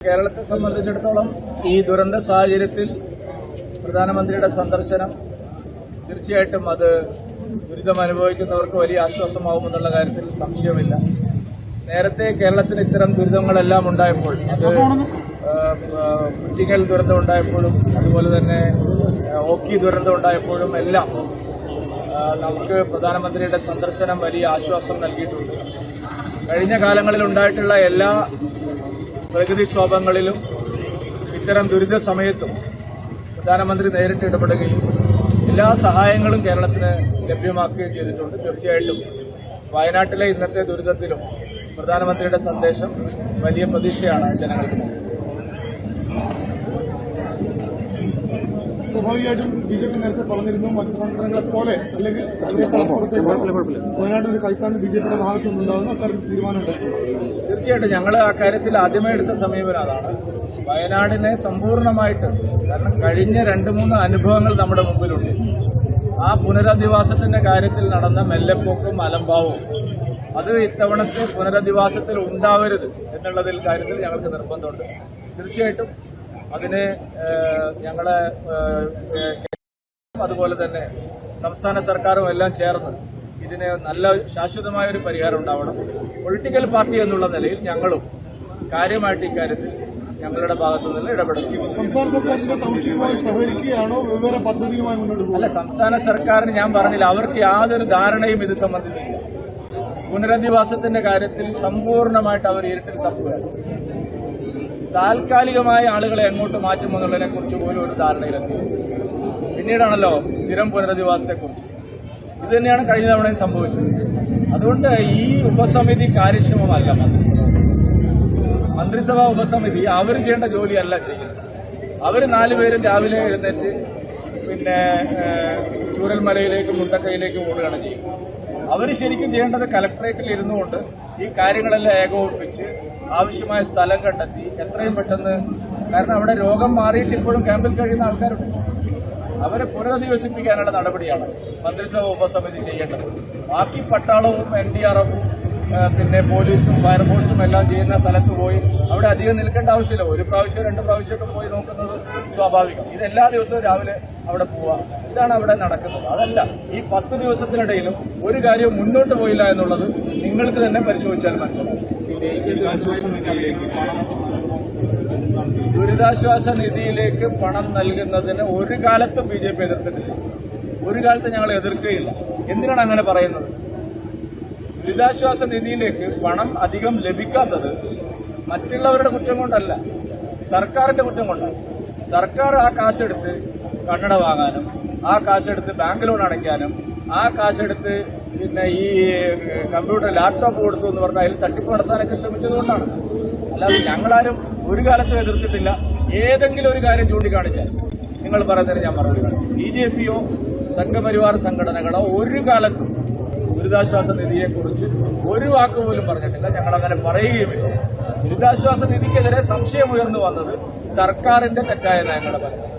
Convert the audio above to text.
കേരളത്തെ സംബന്ധിച്ചിടത്തോളം ഈ ദുരന്ത സാഹചര്യത്തിൽ പ്രധാനമന്ത്രിയുടെ സന്ദർശനം തീർച്ചയായിട്ടും അത് ദുരിതം അനുഭവിക്കുന്നവർക്ക് വലിയ ആശ്വാസമാവുമെന്നുള്ള കാര്യത്തിൽ സംശയമില്ല. നേരത്തെ കേരളത്തിന് ഇത്തരം ദുരിതങ്ങളെല്ലാം ഉണ്ടായപ്പോൾ, അത് കുറ്റിക്കൽ ദുരന്തം ഉണ്ടായപ്പോഴും അതുപോലെ തന്നെ ഓക്കി ദുരന്തം ഉണ്ടായപ്പോഴും എല്ലാം നമുക്ക് പ്രധാനമന്ത്രിയുടെ സന്ദർശനം വലിയ ആശ്വാസം നൽകിയിട്ടുണ്ട്. കഴിഞ്ഞ കാലങ്ങളിൽ ഉണ്ടായിട്ടുള്ള എല്ലാ പ്രകൃതിക്ഷോഭങ്ങളിലും ഇത്തരം ദുരിത സമയത്തും പ്രധാനമന്ത്രി നേരിട്ട് ഇടപെടുകയും എല്ലാ സഹായങ്ങളും കേരളത്തിന് ലഭ്യമാക്കുകയും ചെയ്തിട്ടുണ്ട്. തീർച്ചയായിട്ടും വയനാട്ടിലെ ഇന്നത്തെ ദുരിതത്തിലും പ്രധാനമന്ത്രിയുടെ സന്ദേശം വലിയ പ്രതീക്ഷയാണ് ജനങ്ങൾക്ക്. സ്വാഭാവികമായിട്ടും ബിജെപി നേരത്തെ പറഞ്ഞിരുന്നു മറ്റു സംസ്ഥാനങ്ങളെ പോലെ അല്ലെങ്കിൽ വയനാട്ടിൽ ഒരു കൈത്താന്ന് ബിജെപിയുടെ ഭാഗത്തുനിന്നുണ്ടാകുന്ന അക്കാര്യത്തിൽ തീരുമാനമുണ്ട്. തീർച്ചയായിട്ടും ഞങ്ങൾ അക്കാര്യത്തിൽ ആദ്യമേ എടുത്ത സമീപനം അതാണ്. വയനാടിനെ സമ്പൂർണ്ണമായിട്ട്, കാരണം കഴിഞ്ഞ 2-3 അനുഭവങ്ങൾ നമ്മുടെ മുമ്പിലുണ്ട്. ആ പുനരധിവാസത്തിന്റെ കാര്യത്തിൽ നടന്ന മെല്ലെപ്പോക്കും അലംഭാവവും അത് ഇത്തവണത്തെ പുനരധിവാസത്തിൽ ഉണ്ടാവരുത് എന്നുള്ളതിൽ കാര്യത്തിൽ ഞങ്ങൾക്ക് നിർബന്ധമുണ്ട്. തീർച്ചയായിട്ടും അതിന് ഞങ്ങളെ അതുപോലെ തന്നെ സംസ്ഥാന സർക്കാരും എല്ലാം ചേർന്ന് ഇതിന് നല്ല ശാശ്വതമായ ഒരു പരിഹാരം ഉണ്ടാവണം. പൊളിറ്റിക്കൽ പാർട്ടി എന്നുള്ള നിലയിൽ ഞങ്ങളും കാര്യമായിട്ട് ഇക്കാര്യത്തിൽ ഞങ്ങളുടെ ഭാഗത്തു നിന്ന് ഇടപെടുന്നു. സംസ്ഥാന സർക്കാരിന്റെ സമുച്ചയവുമായി സഹകരിക്കുകയാണോ വെവ്വേറെ പദ്ധതിയുമായി മുന്നോട്ട് പോകുന്നത്? അല്ല, സംസ്ഥാന സർക്കാരിന് ഞാൻ പറഞ്ഞില്ല, അവർക്ക് യാതൊരു ധാരണയും ഇത് സംബന്ധിച്ചില്ല. പുനരധിവാസത്തിന്റെ കാര്യത്തിൽ സമ്പൂർണ്ണമായിട്ട് അവർ ഇരുട്ടിൽ തപ്പുകയാണ്. താൽക്കാലികമായ ആളുകളെ എങ്ങോട്ട് മാറ്റുമെന്നുള്ളതിനെ കുറിച്ച് പോലും ഒരു ധാരണയിലെത്തി. പിന്നീടാണല്ലോ സ്ഥിരം പുനരധിവാസത്തെക്കുറിച്ച്. ഇത് തന്നെയാണ് കഴിഞ്ഞ തവണയും സംഭവിച്ചത്. അതുകൊണ്ട് ഈ ഉപസമിതി കാര്യക്ഷമമല്ല. മന്ത്രിസഭാ ഉപസമിതി അവർ ചെയ്യേണ്ട ജോലിയല്ല ചെയ്യുന്നത്. അവർ 4 പേരും രാവിലെ എഴുന്നേറ്റ് പിന്നെ ചൂരൽമലയിലേക്കും മുണ്ടക്കയിലേക്കും ഓടുകയാണ് ചെയ്യുന്നത്. അവർ ശരിക്കും ചെയ്യേണ്ടത് കലക്ടറേറ്റിൽ ഇരുന്നുകൊണ്ട് ഈ കാര്യങ്ങളെല്ലാം ഏകോപിപ്പിച്ച് ആവശ്യമായ സ്ഥലം കണ്ടെത്തി എത്രയും പെട്ടെന്ന്, കാരണം അവിടെ രോഗം മാറിയിട്ട് ഇപ്പോഴും ക്യാമ്പിൽ കഴിയുന്ന ആൾക്കാരുണ്ട്, അവരെ പുനരധിവസിപ്പിക്കാനുള്ള നടപടിയാണ് മന്ത്രിസഭ ഉപസമിതി ചെയ്യേണ്ടത്. ബാക്കി പട്ടാളവും NDRFും പിന്നെ പോലീസും ഫയർഫോഴ്സും എല്ലാം ചെയ്യുന്ന സ്ഥലത്ത് പോയി അവിടെ അധികം നിൽക്കേണ്ട ആവശ്യമില്ല. 1 പ്രാവശ്യം 2 പ്രാവശ്യമൊക്കെ പോയി നോക്കുന്നത് സ്വാഭാവികം. ഇതെല്ലാ ദിവസവും രാവിലെ അവിടെ പോവുക, ഇതാണ് അവിടെ നടക്കുന്നത്. അതല്ല, ഈ 10 ദിവസത്തിനിടയിലും ഒരു കാര്യവും മുന്നോട്ട് പോയില്ല എന്നുള്ളത് നിങ്ങൾക്ക് തന്നെ പരിശോധിച്ചാൽ മനസ്സിലാവും. ദുരിതാശ്വാസ നിധിയിലേക്ക് പണം നൽകുന്നതിന് ഒരു കാലത്തും BJP എതിർത്തിട്ടില്ല. ഒരു കാലത്തും ഞങ്ങൾ എതിർക്കുകയില്ല. എന്തിനാണ് അങ്ങനെ പറയുന്നത്? ദുരിതാശ്വാസ നിധിയിലേക്ക് പണം അധികം ലഭിക്കാത്തത് മറ്റുള്ളവരുടെ കുറ്റം കൊണ്ടല്ല, സർക്കാരിന്റെ കുറ്റം കൊണ്ടാണ്. സർക്കാർ ആ കാശെടുത്ത് കണ്ണട വാങ്ങാനും ആ കാശെടുത്ത് ബാങ്ക് ലോൺ അടയ്ക്കാനും ആ കാശെടുത്ത് പിന്നെ ഈ കമ്പ്യൂട്ടർ ലാപ്ടോപ്പ് കൊടുത്തു എന്ന് പറഞ്ഞാൽ അതിൽ തട്ടിപ്പ് നടത്താനൊക്കെ ശ്രമിച്ചതുകൊണ്ടാണ്. അല്ലാതെ ഞങ്ങളാരും ഒരു കാലത്തും എതിർത്തിട്ടില്ല. ഏതെങ്കിലും ഒരു കാര്യം ചൂണ്ടിക്കാണിച്ചാൽ നിങ്ങൾ പറയുന്നതിന് ഞാൻ മറുപടി കാണും. BJPയോ സംഘപരിവാർ സംഘടനകളോ ഒരു കാലത്തും ദുരിതാശ്വാസ നിധിയെക്കുറിച്ച് ഒരു വാക്കുപോലും പറഞ്ഞിട്ടില്ല. ഞങ്ങളങ്ങനെ പറയുകയുമില്ല. ദുരിതാശ്വാസ നിധിക്കെതിരെ സംശയമുയർന്നു വന്നത് സർക്കാരിന്റെ തെറ്റായ നയങ്ങളുടെ ഫലമാണ്.